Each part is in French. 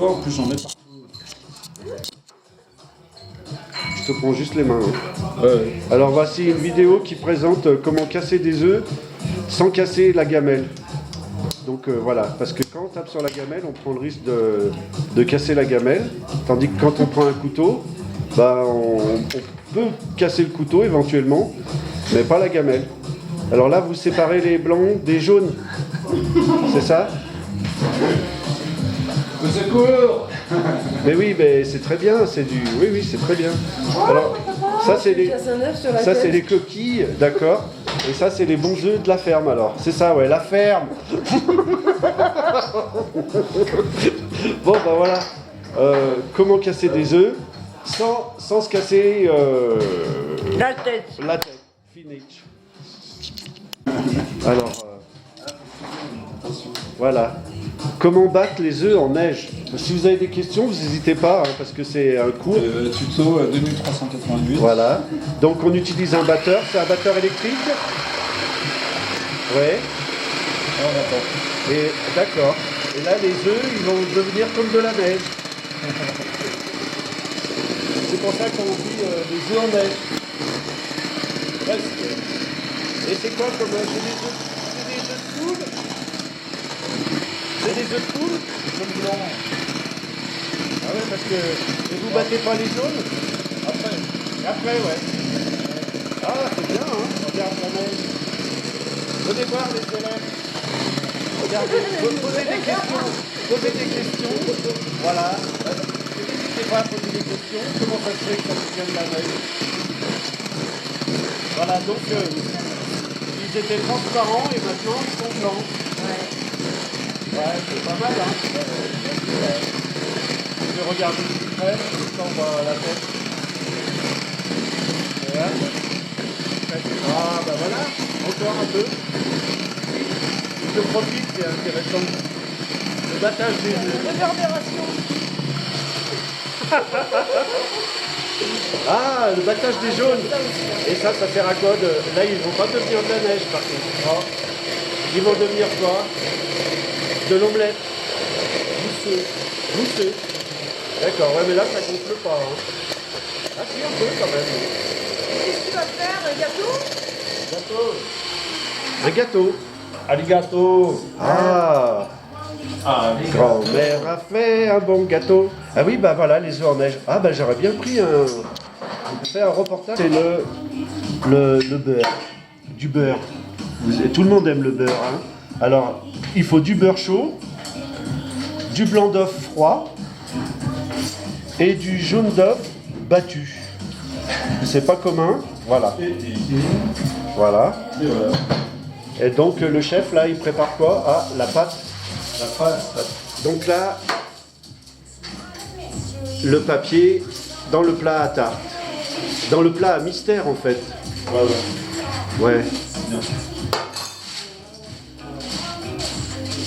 Oh, en plus j'en ai partout. Je te prends juste les mains. Ouais. Alors voici une vidéo qui présente comment casser des œufs sans casser la gamelle. Donc voilà, parce que quand on tape sur la gamelle, on prend le risque de casser la gamelle, tandis que quand on prend un couteau, bah, on peut casser le couteau éventuellement, mais pas la gamelle. Alors là, vous séparez les blancs des jaunes, c'est ça? Au secours! Mais oui, mais c'est très bien, c'est du... Oui, oui, c'est très bien. Alors, ça c'est les coquilles, d'accord. Et ça c'est les bons œufs de la ferme alors. C'est ça, ouais, la ferme. Bon, ben voilà. Comment casser des œufs sans se casser La tête. la tête. Finish. Alors, voilà. Comment battre les œufs en neige? Si vous avez des questions, vous n'hésitez pas, hein, parce que c'est un cours. Tuto 2388. Voilà. Donc on utilise un batteur. C'est un batteur électrique? Ouais. Oh, d'accord. Et d'accord. Et là, les œufs, ils vont devenir comme de la neige. C'est pour ça qu'on dit les œufs en neige. Presque. Et c'est quoi comme c'est des œufs de poule? C'est des œufs de poule? Comme blanc. Ah ouais, parce que... Et vous battez pas les jaunes? Après. Après, ouais. Ah, c'est bien, hein. Regarde la neige. Venez voir les élèves. Regardez, posez des questions. Posez des questions. Voilà. N'hésitez pas à poser des questions. Comment ça se fait que ça vient de la neige? Voilà, donc ils étaient transparents et maintenant ils sont blancs. Ouais, c'est pas mal, hein. Je vais regarder de plus près, on voit la tête. Voilà. Ah, bah voilà, encore un peu. Je profite, c'est intéressant. Le battage des œufs. Réverbération. Ah, le battage des jaunes. Et ça sert à quoi Là, ils vont pas devenir de la neige, par contre. Oh. Ils vont devenir quoi? De l'omelette. Mousseux. Mousseux. D'accord, ouais, mais là, ça gonfle pas. Hein. Ah, si, un peu quand même. Qu'est-ce que tu vas faire? Un gâteau? Gâteau. Un gâteau. Arigato. Ah, grand-mère a fait un bon gâteau. Ah oui, bah voilà, les œufs en neige. Ah, bah j'aurais bien pris fait un reportage. C'est le beurre. Du beurre. Tout le monde aime le beurre. Hein. Alors, il faut du beurre chaud, du blanc d'œuf froid et du jaune d'œuf battu. C'est pas commun. Voilà. Voilà. Et donc le chef là, il prépare quoi? Ah, la pâte. La pâte. Donc là, le papier dans le plat à tarte. Dans le plat à mystère en fait. Voilà. Ouais. Bien.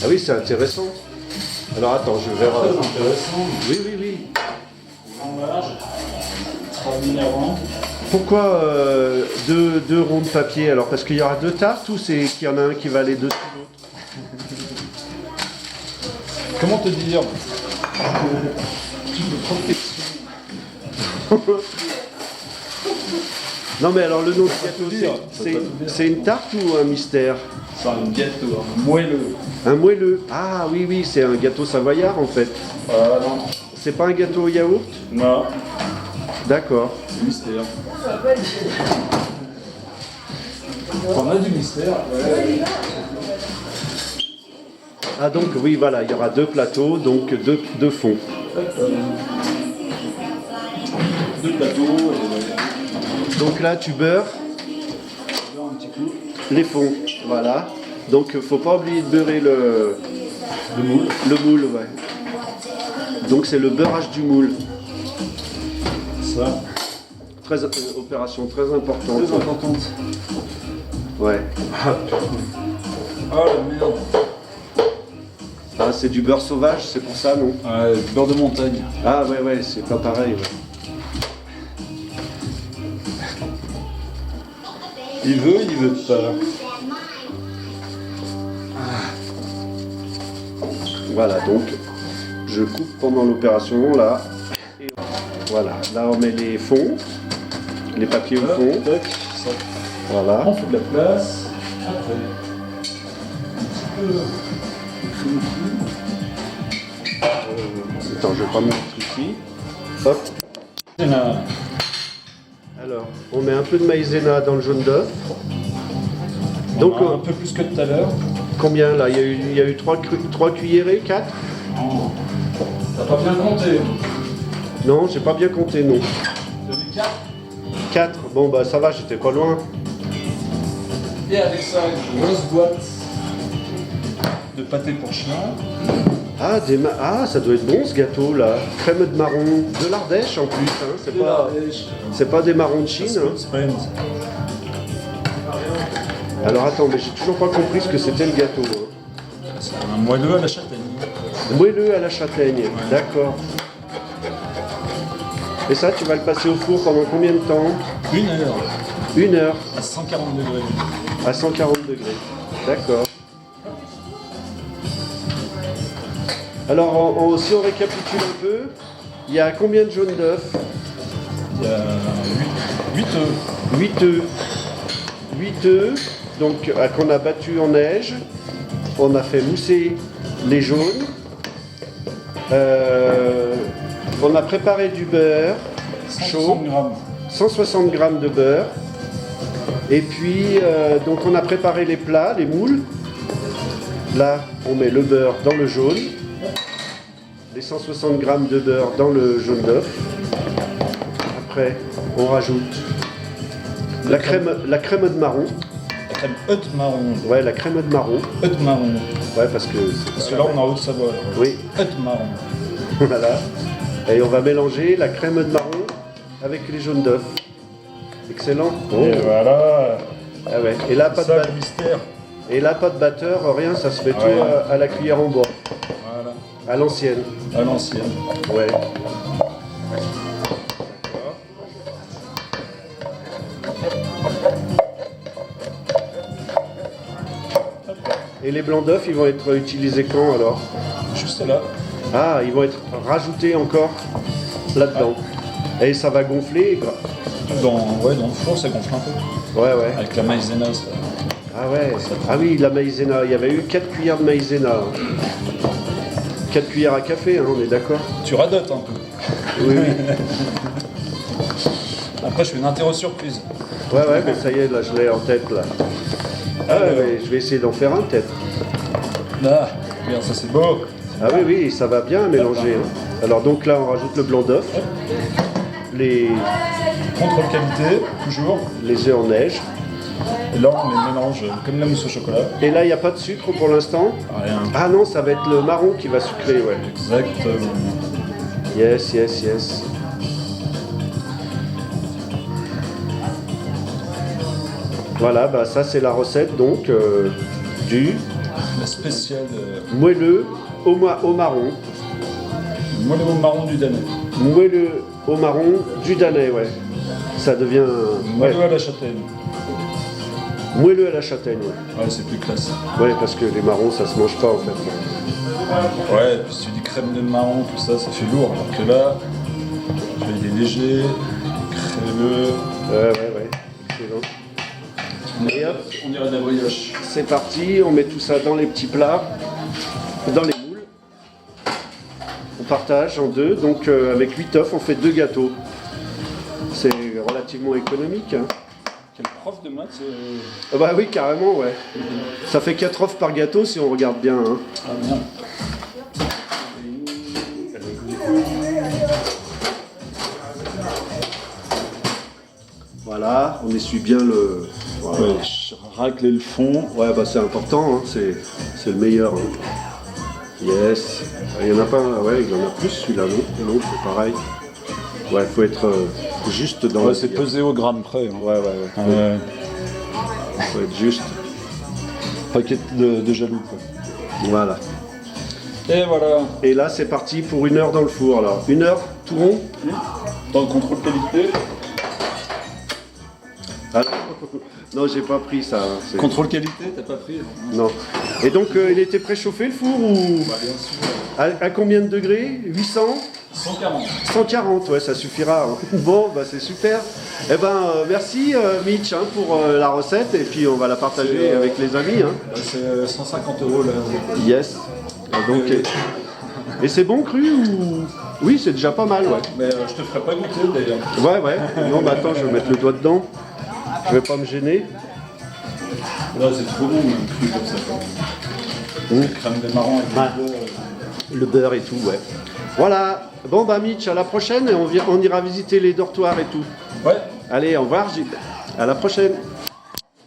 Ah oui, c'est intéressant. Alors attends, je vais... Très intéressant. Oui, oui, oui. Emballage. 3000 avant. Pourquoi deux ronds de papier? Alors parce qu'il y aura deux tartes ou c'est qu'il y en a un qui va aller dessus l'autre? Comment te dire? Non mais alors le nom du gâteau, c'est une tarte ou un mystère? C'est un gâteau, un moelleux. Un moelleux. Ah oui, oui, c'est un gâteau savoyard en fait. Non. C'est pas un gâteau au yaourt? Non. D'accord. C'est mystère. On a du mystère. Ouais. Ah donc oui, voilà, il y aura deux plateaux, donc deux fonds. Deux plateaux. Donc là, tu beurres Un petit coup. les fonds, voilà. Donc faut pas oublier de beurrer le moule. Le moule, ouais. Donc c'est le beurrage du moule. Ça. Opération très importante. Très importante. Ouais. Oh la merde. Ah, c'est du beurre sauvage, c'est pour ça, non? Ouais, beurre de montagne. Ah ouais, ouais, c'est pas pareil. Ouais. Il veut pas. Voilà, donc je coupe pendant l'opération, là. Et voilà, là on met les fonds, les papiers au fond. Tac, ça. Voilà. On fait de la place. Après. Attends, je vais pas me mettre ici. Hop. Maïzena. Alors, on met un peu de maïzena dans le jaune d'œuf. Donc, Un peu plus que tout à l'heure. combien là? Il y a eu 3 cuillerées, 4? T'as pas bien compté. Non, j'ai pas bien compté, non. T'as vu 4. 4, bon bah ça va, j'étais pas loin. Et avec ça, une grosse boîte de pâté pour chien. Ah, ça doit être bon ce gâteau là. Crème de marron, de l'Ardèche en plus, hein. C'est pas des marrons de Chine. Hein. Alors attends, mais j'ai toujours pas compris ce que c'était le gâteau. Hein. C'est un moelleux à la châtaigne. Moelleux à la châtaigne, d'accord. Et ça, tu vas le passer au four pendant combien de temps? 1 heure. 1 heure À 140 degrés. à 140 degrés. D'accord. Alors, si on récapitule un peu, il y a combien de jaunes d'œufs? Il y a 8 œufs. 8 œufs. 8 œufs, donc qu'on a battu en neige. On a fait mousser les jaunes. On a préparé du beurre chaud, 160 grammes. 160 grammes de beurre. Et puis, donc on a préparé les plats, les moules. Là, on met le beurre dans le jaune. Les 160 grammes de beurre dans le jaune d'œuf. Après, on rajoute la crème de marron. La crème œuf marron. Ouais, la crème de marron. Œuf marron. Ouais, parce que Là, on est en Haute-Savoie. oui, Œuf marron. voilà. Et on va mélanger la crème de marron avec les jaunes d'œuf. Excellent. Et voilà. Ah ouais. Et là, pas de Ça, le mystère. Et là, pas de batteur, rien, ça se fait tout Ouais. à la cuillère en bois, Voilà. à l'ancienne. À l'ancienne. Ouais. Et les blancs d'œufs, ils vont être utilisés quand alors? Juste là. Ah, ils vont être rajoutés encore là-dedans. Et ça va gonfler. Dans le four, ça gonfle un peu. Ouais, ouais. Avec la maïzena, ça. Ah ouais. Ah oui, la maïzena. Il y avait eu 4 cuillères de maïzena. 4 cuillères à café, hein, on est d'accord? Tu radotes un peu. Oui, oui. Après, je fais une interro surprise. Ouais, ouais, mais ça y est, là, je l'ai en tête, là. Ah ouais, mais je vais essayer d'en faire un, peut-être. Là, regarde, ça c'est beau. Ah oui, oui, ça va bien mélanger. Hein. Alors donc là, on rajoute le blanc d'œuf, les Contrôle qualité, toujours. œufs en neige. Et là, on les mélange comme la mousse au chocolat. Et là, il n'y a pas de sucre pour l'instant? Rien. Ah non, ça va être le marron qui va sucrer, ouais. Exactement. Yes, yes, yes. Voilà, bah ça c'est la recette donc du La spéciale moelleux au marron. moelleux marron du Danais. Moelleux au marron du Danais, ouais. Ça devient... Moelleux ouais. à la châtaigne. Moelleux à la châtaigne, ouais. Ouais, c'est plus classe. Ouais, parce que les marrons, ça se mange pas en fait. Ouais, et puis si tu dis crème de marron, tout ça, ça fait lourd. Alors que là, il est léger, crémeux. Ouais, ouais, ouais. Excellent. Et hop, On dirait de la brioche. c'est parti, on met tout ça dans les petits plats, dans les moules. On partage en deux, donc avec 8 œufs, on fait 2 gâteaux. C'est relativement économique. Hein. Quel prof de maths Ah bah oui, carrément, ouais. Ça fait 4 œufs par gâteau si on regarde bien. Hein. Ah merde. Voilà, on essuie bien le... Voilà. Ouais, je racler le fond. Ouais, bah c'est important, hein. C'est le meilleur. Hein. Yes. Il y en a pas, ouais, il y en a plus celui-là, non? Non, c'est pareil. Ouais, faut être juste dans Ouais, le... c'est pesé au gramme près. Hein. Ouais, ouais, ouais. Faut être juste. Paquet de jaloux, quoi. Voilà. Et voilà. Et là, c'est parti pour 1 heure dans le four. Alors, 1 heure, tout rond. Dans le contrôle qualité. Alors, Non, j'ai pas pris ça. Hein, c'est- Contrôle qualité, t'as pas pris? Non. Et donc, il était préchauffé le four ou Bah, bien sûr. à combien de degrés? 800? 140. 140, ouais, ça suffira. Hein. Bon, bah c'est super. Eh ben, merci Mitch hein, pour la recette et puis on va la partager avec les amis. Hein. Bah, c'est 150 € là. Yes. Donc, et c'est bon cru ou... Oui, c'est déjà pas mal, ouais. Mais je te ferai pas goûter d'ailleurs. Ouais, ouais. Non, mais attends, je vais mettre le doigt dedans. Je vais pas me gêner. Là, c'est trop bon, même cru comme ça. Crème de marron avec Ouais. du beurre. Le beurre et tout, ouais. Voilà. Bon, bah Mitch, à la prochaine et on ira visiter les dortoirs et tout. Ouais. Allez, au revoir, Gilles. À la prochaine.